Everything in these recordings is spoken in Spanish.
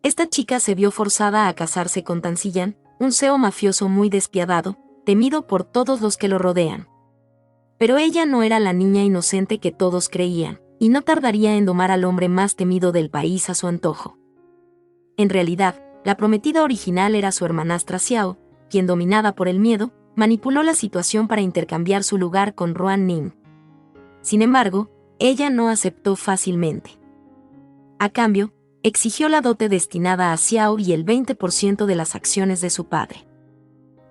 Esta chica se vio forzada a casarse con Tan Si-yan, un CEO mafioso muy despiadado, temido por todos los que lo rodean. Pero ella no era la niña inocente que todos creían, y no tardaría en domar al hombre más temido del país a su antojo. En realidad, la prometida original era su hermanastra Xiao, quien, dominada por el miedo, manipuló la situación para intercambiar su lugar con Ruan Nin. Sin embargo, ella no aceptó fácilmente. A cambio, exigió la dote destinada a Xiao y el 20% de las acciones de su padre.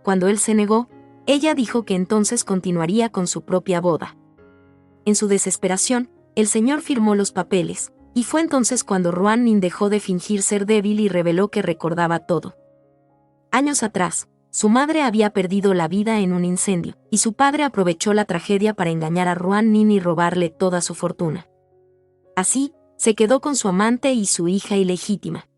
Cuando él se negó, ella dijo que entonces continuaría con su propia boda. En su desesperación, el señor firmó los papeles, y fue entonces cuando Ruan Nin dejó de fingir ser débil y reveló que recordaba todo. Años atrás, su madre había perdido la vida en un incendio, y su padre aprovechó la tragedia para engañar a Ruan Nin y robarle toda su fortuna. Así, se quedó con su amante y su hija ilegítima.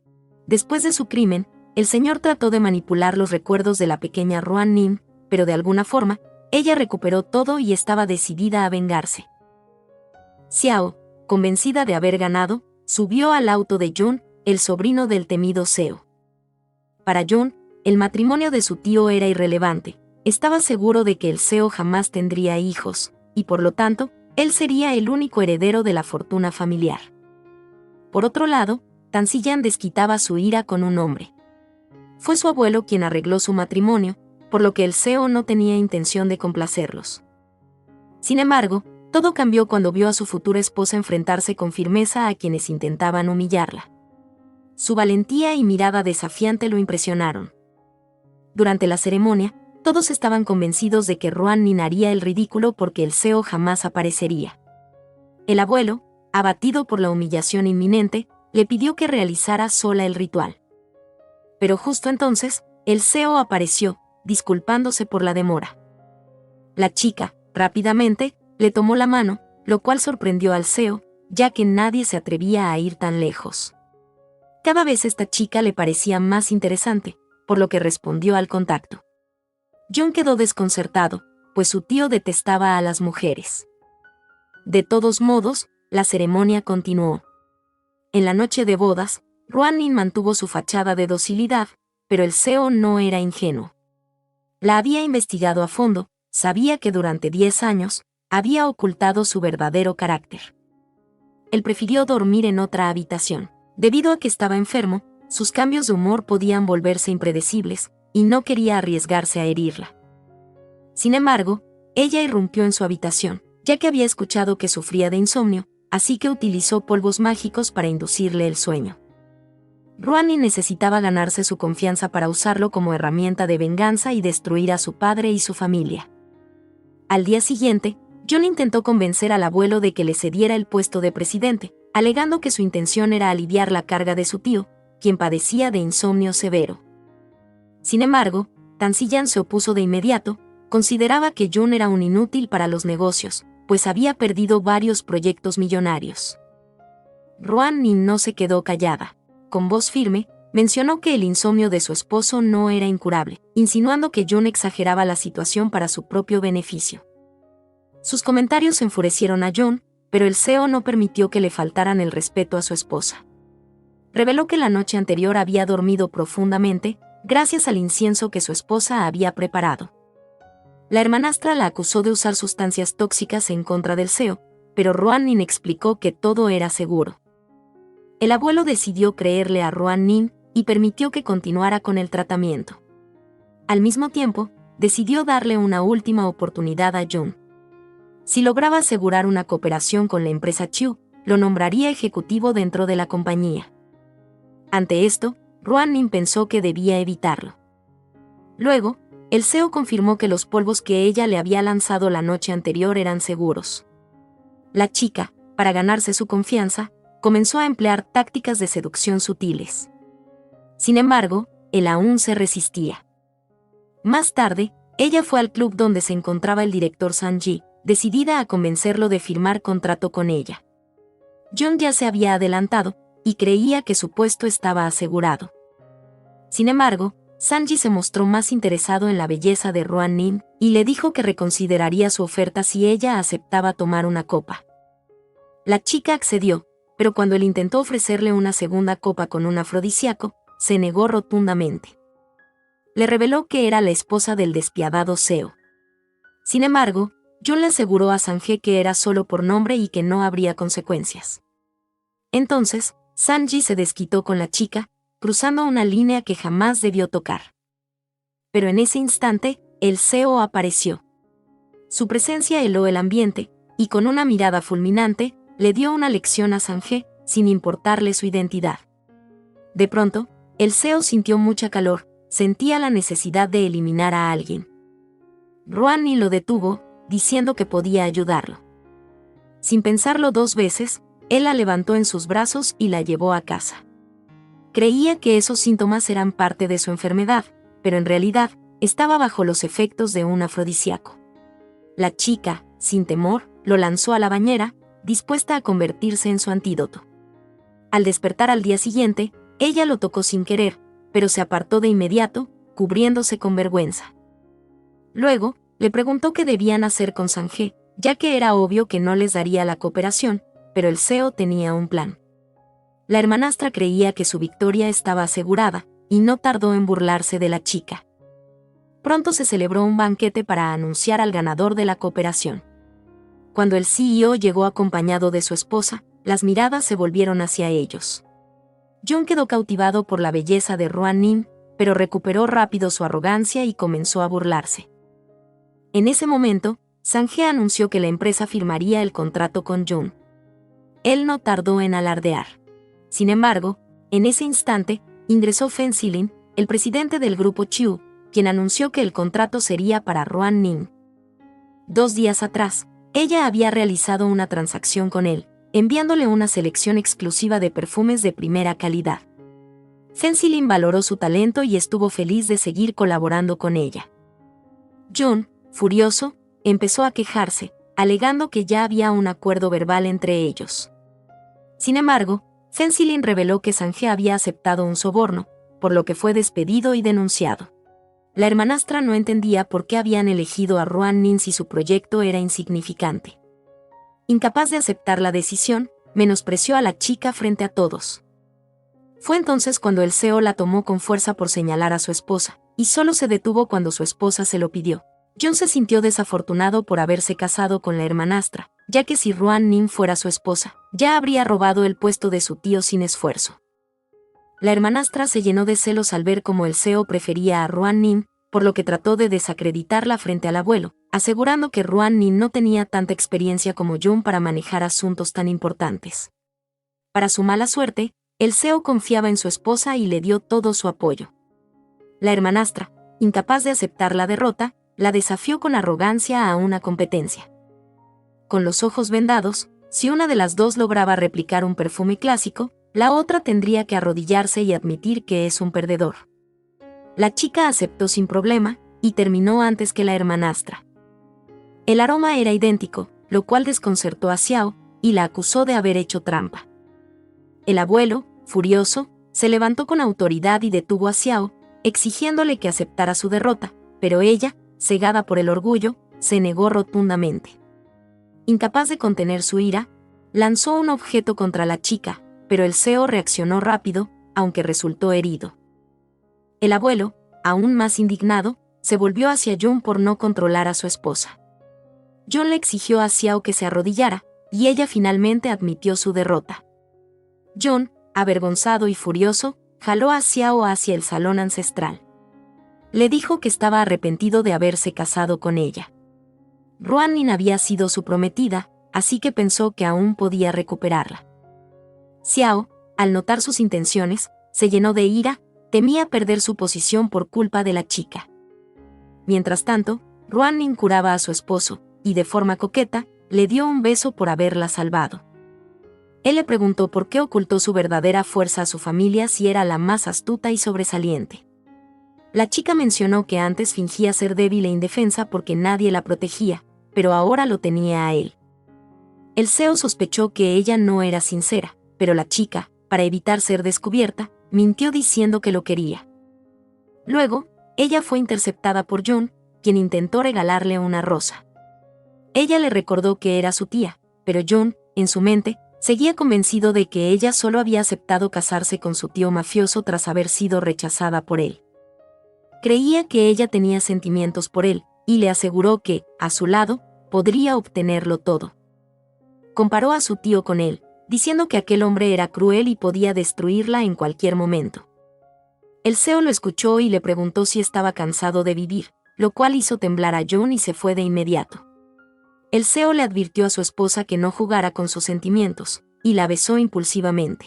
Después de su crimen, el señor trató de manipular los recuerdos de la pequeña Ruan Nin, pero de alguna forma, ella recuperó todo y estaba decidida a vengarse. Xiao, convencida de haber ganado, subió al auto de Jun, el sobrino del temido CEO. Para Jun, el matrimonio de su tío era irrelevante, estaba seguro de que el CEO jamás tendría hijos, y por lo tanto, él sería el único heredero de la fortuna familiar. Por otro lado, Tan Si-yan desquitaba su ira con un hombre. Fue su abuelo quien arregló su matrimonio, por lo que el CEO no tenía intención de complacerlos. Sin embargo, todo cambió cuando vio a su futura esposa enfrentarse con firmeza a quienes intentaban humillarla. Su valentía y mirada desafiante lo impresionaron. Durante la ceremonia, todos estaban convencidos de que Ruan Nin haría el ridículo porque el CEO jamás aparecería. El abuelo, abatido por la humillación inminente, le pidió que realizara sola el ritual. Pero justo entonces, el CEO apareció, disculpándose por la demora. La chica, rápidamente, le tomó la mano, lo cual sorprendió al CEO, ya que nadie se atrevía a ir tan lejos. Cada vez esta chica le parecía más interesante, por lo que respondió al contacto. Jun quedó desconcertado, pues su tío detestaba a las mujeres. De todos modos, la ceremonia continuó. En la noche de bodas, Ruan Nin mantuvo su fachada de docilidad, pero el CEO no era ingenuo. La había investigado a fondo, sabía que durante 10 años, había ocultado su verdadero carácter. Él prefirió dormir en otra habitación. Debido a que estaba enfermo, sus cambios de humor podían volverse impredecibles, y no quería arriesgarse a herirla. Sin embargo, ella irrumpió en su habitación, ya que había escuchado que sufría de insomnio, así que utilizó polvos mágicos para inducirle el sueño. Ruan Nin necesitaba ganarse su confianza para usarlo como herramienta de venganza y destruir a su padre y su familia. Al día siguiente, Jun intentó convencer al abuelo de que le cediera el puesto de presidente, alegando que su intención era aliviar la carga de su tío, quien padecía de insomnio severo. Sin embargo, Tan Si-yan se opuso de inmediato, consideraba que Jun era un inútil para los negocios, pues había perdido varios proyectos millonarios. Ruan Nin no se quedó callada. Con voz firme, mencionó que el insomnio de su esposo no era incurable, insinuando que Jun exageraba la situación para su propio beneficio. Sus comentarios enfurecieron a Jun, pero el CEO no permitió que le faltaran el respeto a su esposa. Reveló que la noche anterior había dormido profundamente, gracias al incienso que su esposa había preparado. La hermanastra la acusó de usar sustancias tóxicas en contra del CEO, pero Ruan Nin explicó que todo era seguro. El abuelo decidió creerle a Ruan Nin y permitió que continuara con el tratamiento. Al mismo tiempo, decidió darle una última oportunidad a Jun. Si lograba asegurar una cooperación con la empresa Chiu, lo nombraría ejecutivo dentro de la compañía. Ante esto, Ruan Nin pensó que debía evitarlo. Luego, el CEO confirmó que los polvos que ella le había lanzado la noche anterior eran seguros. La chica, para ganarse su confianza, comenzó a emplear tácticas de seducción sutiles. Sin embargo, él aún se resistía. Más tarde, ella fue al club donde se encontraba el director Sanji, decidida a convencerlo de firmar contrato con ella. Jun ya se había adelantado, y creía que su puesto estaba asegurado. Sin embargo, Sanji se mostró más interesado en la belleza de Ruan Nin, y le dijo que reconsideraría su oferta si ella aceptaba tomar una copa. La chica accedió, pero cuando él intentó ofrecerle una segunda copa con un afrodisíaco, se negó rotundamente. Le reveló que era la esposa del despiadado Seo. Sin embargo, Jun le aseguró a Sanjie que era solo por nombre y que no habría consecuencias. Entonces, Sanji se desquitó con la chica, cruzando una línea que jamás debió tocar. Pero en ese instante, el Seo apareció. Su presencia heló el ambiente, y con una mirada fulminante, le dio una lección a Sanjie, sin importarle su identidad. De pronto, el Seo sintió mucha calor, sentía la necesidad de eliminar a alguien. Ruan lo detuvo, diciendo que podía ayudarlo. Sin pensarlo 2 veces, él la levantó en sus brazos y la llevó a casa. Creía que esos síntomas eran parte de su enfermedad, pero en realidad, estaba bajo los efectos de un afrodisíaco. La chica, sin temor, lo lanzó a la bañera, dispuesta a convertirse en su antídoto. Al despertar al día siguiente, ella lo tocó sin querer, pero se apartó de inmediato, cubriéndose con vergüenza. Luego, le preguntó qué debían hacer con Sanjie, ya que era obvio que no les daría la cooperación, pero el Seo tenía un plan. La hermanastra creía que su victoria estaba asegurada, y no tardó en burlarse de la chica. Pronto se celebró un banquete para anunciar al ganador de la cooperación. Cuando el CEO llegó acompañado de su esposa, las miradas se volvieron hacia ellos. Jun quedó cautivado por la belleza de Ruan Nim, pero recuperó rápido su arrogancia y comenzó a burlarse. En ese momento, Sanjie anunció que la empresa firmaría el contrato con Jun. Él no tardó en alardear. Sin embargo, en ese instante, ingresó Fen Silin, el presidente del grupo Chiu, quien anunció que el contrato sería para Ruan Nim. 2 días atrás, ella había realizado una transacción con él, enviándole una selección exclusiva de perfumes de primera calidad. Fen Silin valoró su talento y estuvo feliz de seguir colaborando con ella. Jun, furioso, empezó a quejarse, alegando que ya había un acuerdo verbal entre ellos. Sin embargo, Fen Silin reveló que Sanjie había aceptado un soborno, por lo que fue despedido y denunciado. La hermanastra no entendía por qué habían elegido a Ruan Nim si su proyecto era insignificante. Incapaz de aceptar la decisión, menospreció a la chica frente a todos. Fue entonces cuando el Seo la tomó con fuerza por señalar a su esposa, y solo se detuvo cuando su esposa se lo pidió. Jun se sintió desafortunado por haberse casado con la hermanastra, ya que si Ruan Nim fuera su esposa, ya habría robado el puesto de su tío sin esfuerzo. La hermanastra se llenó de celos al ver cómo el Seo prefería a Ruan Nim, por lo que trató de desacreditarla frente al abuelo, asegurando que Ruan Nim no tenía tanta experiencia como Jun para manejar asuntos tan importantes. Para su mala suerte, el Seo confiaba en su esposa y le dio todo su apoyo. La hermanastra, incapaz de aceptar la derrota, la desafió con arrogancia a una competencia. Con los ojos vendados, si una de las dos lograba replicar un perfume clásico, la otra tendría que arrodillarse y admitir que es un perdedor. La chica aceptó sin problema, y terminó antes que la hermanastra. El aroma era idéntico, lo cual desconcertó a Xiao, y la acusó de haber hecho trampa. El abuelo, furioso, se levantó con autoridad y detuvo a Xiao, exigiéndole que aceptara su derrota, pero ella, cegada por el orgullo, se negó rotundamente. Incapaz de contener su ira, lanzó un objeto contra la chica, pero el Seo reaccionó rápido, aunque resultó herido. El abuelo, aún más indignado, se volvió hacia Jun por no controlar a su esposa. Jun le exigió a Xiao que se arrodillara, y ella finalmente admitió su derrota. Jun, avergonzado y furioso, jaló a Xiao hacia el salón ancestral. Le dijo que estaba arrepentido de haberse casado con ella. Ruan Nim había sido su prometida, así que pensó que aún podía recuperarla. Xiao, al notar sus intenciones, se llenó de ira, temía perder su posición por culpa de la chica. Mientras tanto, Ruan Nim curaba a su esposo, y de forma coqueta, le dio un beso por haberla salvado. Él le preguntó por qué ocultó su verdadera fuerza a su familia si era la más astuta y sobresaliente. La chica mencionó que antes fingía ser débil e indefensa porque nadie la protegía, pero ahora lo tenía a él. El Seo sospechó que ella no era sincera, pero la chica, para evitar ser descubierta, mintió diciendo que lo quería. Luego, ella fue interceptada por Jun, quien intentó regalarle una rosa. Ella le recordó que era su tía, pero Jun, en su mente, Seguía convencido de que ella solo había aceptado casarse con su tío mafioso tras haber sido rechazada por él. Creía que ella tenía sentimientos por él, y le aseguró que, a su lado, podría obtenerlo todo. Comparó a su tío con él, diciendo que aquel hombre era cruel y podía destruirla en cualquier momento. El CEO lo escuchó y le preguntó si estaba cansado de vivir, lo cual hizo temblar a John y se fue de inmediato. El CEO le advirtió a su esposa que no jugara con sus sentimientos, y la besó impulsivamente.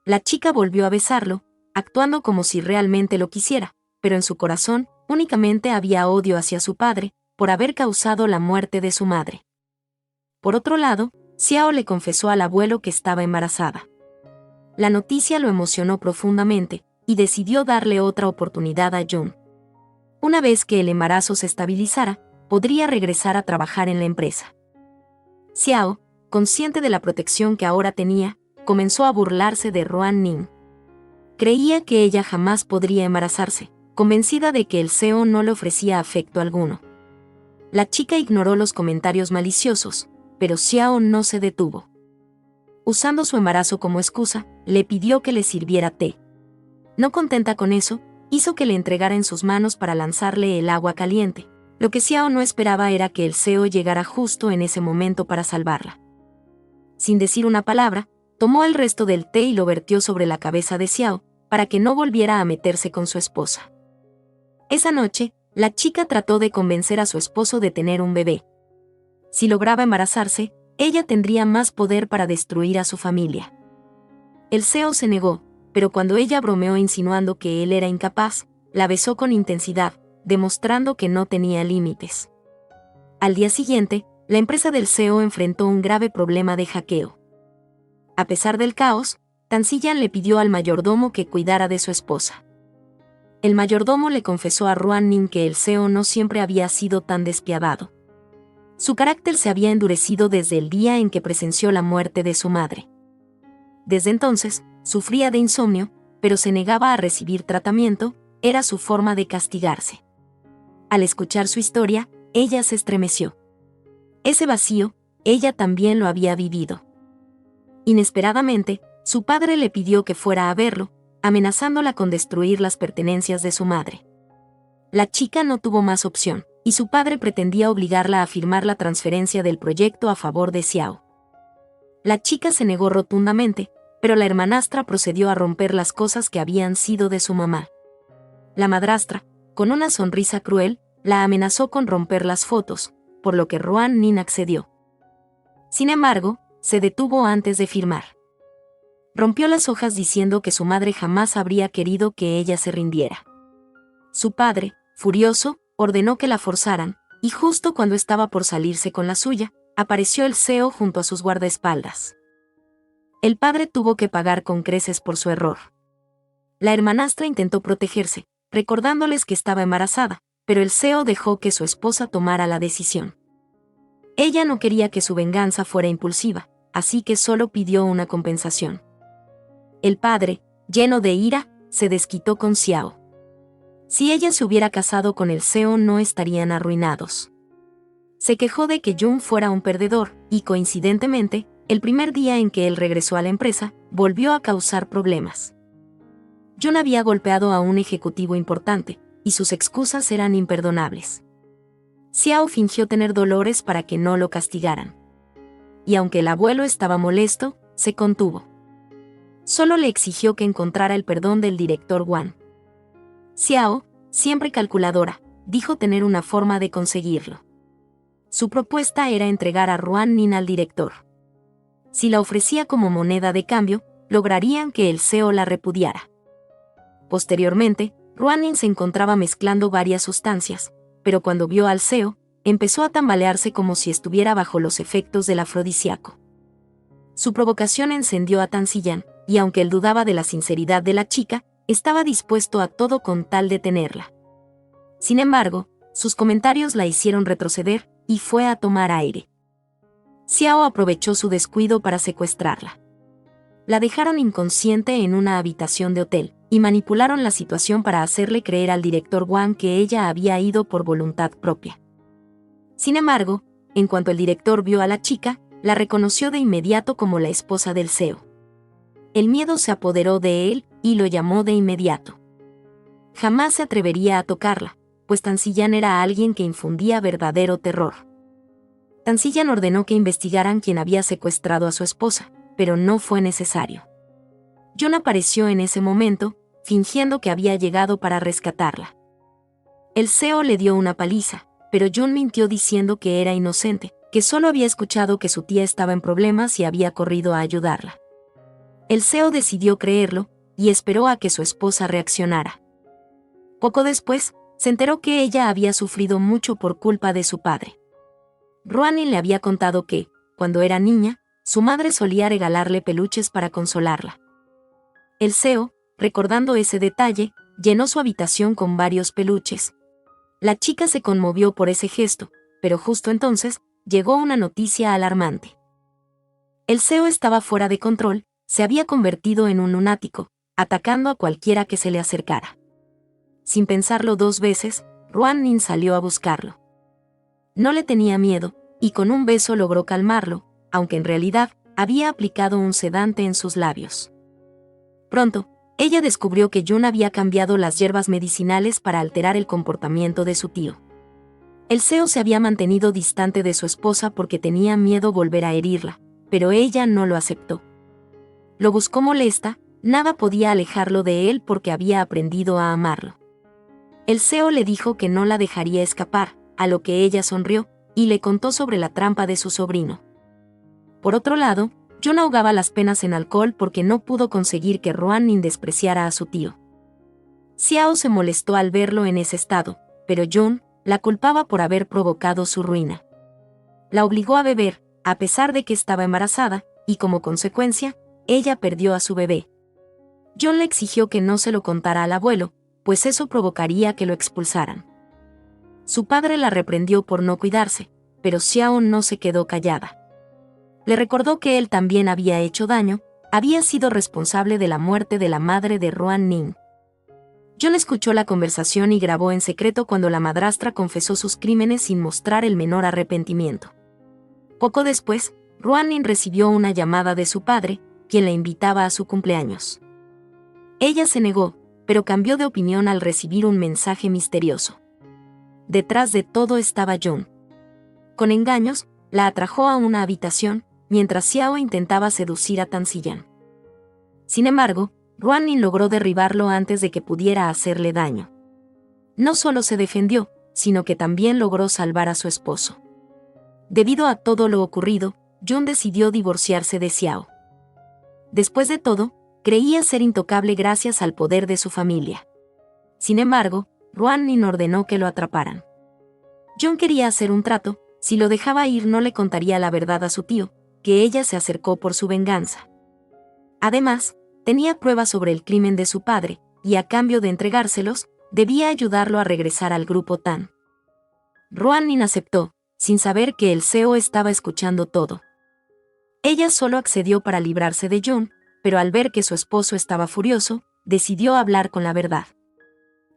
La chica volvió a besarlo, actuando como si realmente lo quisiera, pero en su corazón únicamente había odio hacia su padre, por haber causado la muerte de su madre. Por otro lado, Xiao le confesó al abuelo que estaba embarazada. La noticia lo emocionó profundamente, y decidió darle otra oportunidad a John. Una vez que el embarazo se estabilizara, podría regresar a trabajar en la empresa. Xiao, consciente de la protección que ahora tenía, comenzó a burlarse de Ruan Ning. Creía que ella jamás podría embarazarse, convencida de que el CEO no le ofrecía afecto alguno. La chica ignoró los comentarios maliciosos, pero Xiao no se detuvo. Usando su embarazo como excusa, le pidió que le sirviera té. No contenta con eso, hizo que le entregara en sus manos para lanzarle el agua caliente. Lo que Xiao no esperaba era que el CEO llegara justo en ese momento para salvarla. Sin decir una palabra, tomó el resto del té y lo vertió sobre la cabeza de Xiao, para que no volviera a meterse con su esposa. Esa noche, la chica trató de convencer a su esposo de tener un bebé. Si lograba embarazarse, ella tendría más poder para destruir a su familia. El CEO se negó, pero cuando ella bromeó insinuando que él era incapaz, la besó con intensidad, demostrando que no tenía límites. Al día siguiente, la empresa del CEO enfrentó un grave problema de hackeo. A pesar del caos, Tanzillan le pidió al mayordomo que cuidara de su esposa. El mayordomo le confesó a Ruan Ning que el CEO no siempre había sido tan despiadado. Su carácter se había endurecido desde el día en que presenció la muerte de su madre. Desde entonces, sufría de insomnio, pero se negaba a recibir tratamiento, era su forma de castigarse. Al escuchar su historia, ella se estremeció. Ese vacío, ella también lo había vivido. Inesperadamente, su padre le pidió que fuera a verlo, amenazándola con destruir las pertenencias de su madre. La chica no tuvo más opción, y su padre pretendía obligarla a firmar la transferencia del proyecto a favor de Xiao. La chica se negó rotundamente, pero la hermanastra procedió a romper las cosas que habían sido de su mamá. La madrastra, con una sonrisa cruel, la amenazó con romper las fotos, por lo que Ruan Ning accedió. Sin embargo, se detuvo antes de firmar. Rompió las hojas diciendo que su madre jamás habría querido que ella se rindiera. Su padre, furioso, ordenó que la forzaran, y justo cuando estaba por salirse con la suya, apareció el CEO junto a sus guardaespaldas. El padre tuvo que pagar con creces por su error. La hermanastra intentó protegerse, recordándoles que estaba embarazada, pero el CEO dejó que su esposa tomara la decisión. Ella no quería que su venganza fuera impulsiva, así que solo pidió una compensación. El padre, lleno de ira, se desquitó con Xiao. Si ella se hubiera casado con el CEO no estarían arruinados. Se quejó de que Jun fuera un perdedor, y coincidentemente, el primer día en que él regresó a la empresa, volvió a causar problemas. Jun había golpeado a un ejecutivo importante, y sus excusas eran imperdonables. Xiao fingió tener dolores para que no lo castigaran. Y aunque el abuelo estaba molesto, se contuvo. Solo le exigió que encontrara el perdón del director Wan. Xiao, siempre calculadora, dijo tener una forma de conseguirlo. Su propuesta era entregar a Ruan Ning al director. Si la ofrecía como moneda de cambio, lograrían que el CEO la repudiara. Posteriormente, Ruan Ning se encontraba mezclando varias sustancias, pero cuando vio al CEO, empezó a tambalearse como si estuviera bajo los efectos del afrodisíaco. Su provocación encendió a Tanzillan, y aunque él dudaba de la sinceridad de la chica, estaba dispuesto a todo con tal de tenerla. Sin embargo, sus comentarios la hicieron retroceder, y fue a tomar aire. Xiao aprovechó su descuido para secuestrarla. La dejaron inconsciente en una habitación de hotel, y manipularon la situación para hacerle creer al director Wang que ella había ido por voluntad propia. Sin embargo, en cuanto el director vio a la chica, la reconoció de inmediato como la esposa del Seo. El miedo se apoderó de él y lo llamó de inmediato. Jamás se atrevería a tocarla, pues Tansillán era alguien que infundía verdadero terror. Tansillán ordenó que investigaran quién había secuestrado a su esposa, pero no fue necesario. Jon apareció en ese momento, fingiendo que había llegado para rescatarla. El Seo le dio una paliza, pero Jon mintió diciendo que era inocente, que solo había escuchado que su tía estaba en problemas y había corrido a ayudarla. El Seo decidió creerlo, y esperó a que su esposa reaccionara. Poco después, se enteró que ella había sufrido mucho por culpa de su padre. Rhoannin le había contado que, cuando era niña, su madre solía regalarle peluches para consolarla. El Seo, recordando ese detalle, llenó su habitación con varios peluches. La chica se conmovió por ese gesto, pero justo entonces, llegó una noticia alarmante. El Seo estaba fuera de control, se había convertido en un lunático, atacando a cualquiera que se le acercara. Sin pensarlo 2 veces, Rhoannin salió a buscarlo. No le tenía miedo, y con un beso logró calmarlo, aunque en realidad había aplicado un sedante en sus labios. Pronto, ella descubrió que Jon había cambiado las hierbas medicinales para alterar el comportamiento de su tío. El Seo se había mantenido distante de su esposa porque tenía miedo volver a herirla, pero ella no lo aceptó. Lo buscó molesta, nada podía alejarlo de él porque había aprendido a amarlo. El Seo le dijo que no la dejaría escapar, a lo que ella sonrió, y le contó sobre la trampa de su sobrino. Por otro lado, Jon ahogaba las penas en alcohol porque no pudo conseguir que Rhoannin despreciara a su tío. Xiao se molestó al verlo en ese estado, pero Jon la culpaba por haber provocado su ruina. La obligó a beber, a pesar de que estaba embarazada, y como consecuencia, ella perdió a su bebé. Jon le exigió que no se lo contara al abuelo, pues eso provocaría que lo expulsaran. Su padre la reprendió por no cuidarse, pero Xiao no se quedó callada. Le recordó que él también había hecho daño, había sido responsable de la muerte de la madre de Rhoannin. Jon escuchó la conversación y grabó en secreto cuando la madrastra confesó sus crímenes sin mostrar el menor arrepentimiento. Poco después, Rhoannin recibió una llamada de su padre, quien la invitaba a su cumpleaños. Ella se negó, pero cambió de opinión al recibir un mensaje misterioso. Detrás de todo estaba Jon. Con engaños, la atrajo a una habitación, mientras Xiao intentaba seducir a Tansillán. Sin embargo, Rhoannin logró derribarlo antes de que pudiera hacerle daño. No solo se defendió, sino que también logró salvar a su esposo. Debido a todo lo ocurrido, Jon decidió divorciarse de Xiao. Después de todo, creía ser intocable gracias al poder de su familia. Sin embargo, Rhoannin ordenó que lo atraparan. Jon quería hacer un trato, si lo dejaba ir no le contaría la verdad a su tío, que ella se acercó por su venganza. Además, tenía pruebas sobre el crimen de su padre, y a cambio de entregárselos, debía ayudarlo a regresar al grupo Tan. Rhoannin aceptó, sin saber que el Seo estaba escuchando todo. Ella solo accedió para librarse de Jon, pero al ver que su esposo estaba furioso, decidió hablar con la verdad.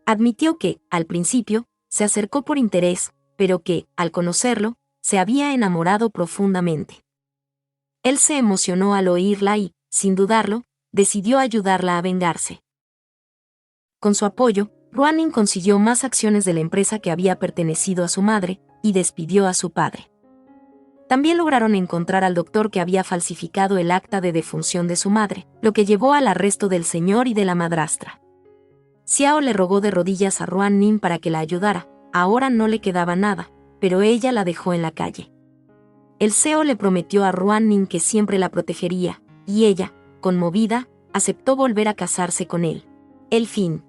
Admitió que, al principio, se acercó por interés, pero que, al conocerlo, se había enamorado profundamente. Él se emocionó al oírla y, sin dudarlo, decidió ayudarla a vengarse. Con su apoyo, Rhoannin consiguió más acciones de la empresa que había pertenecido a su madre, y despidió a su padre. También lograron encontrar al doctor que había falsificado el acta de defunción de su madre, lo que llevó al arresto del señor y de la madrastra. Xiao le rogó de rodillas a Rhoannin para que la ayudara, ahora no le quedaba nada, pero ella la dejó en la calle. El Seo le prometió a Rhoannin que siempre la protegería, y ella, conmovida, aceptó volver a casarse con él. El fin.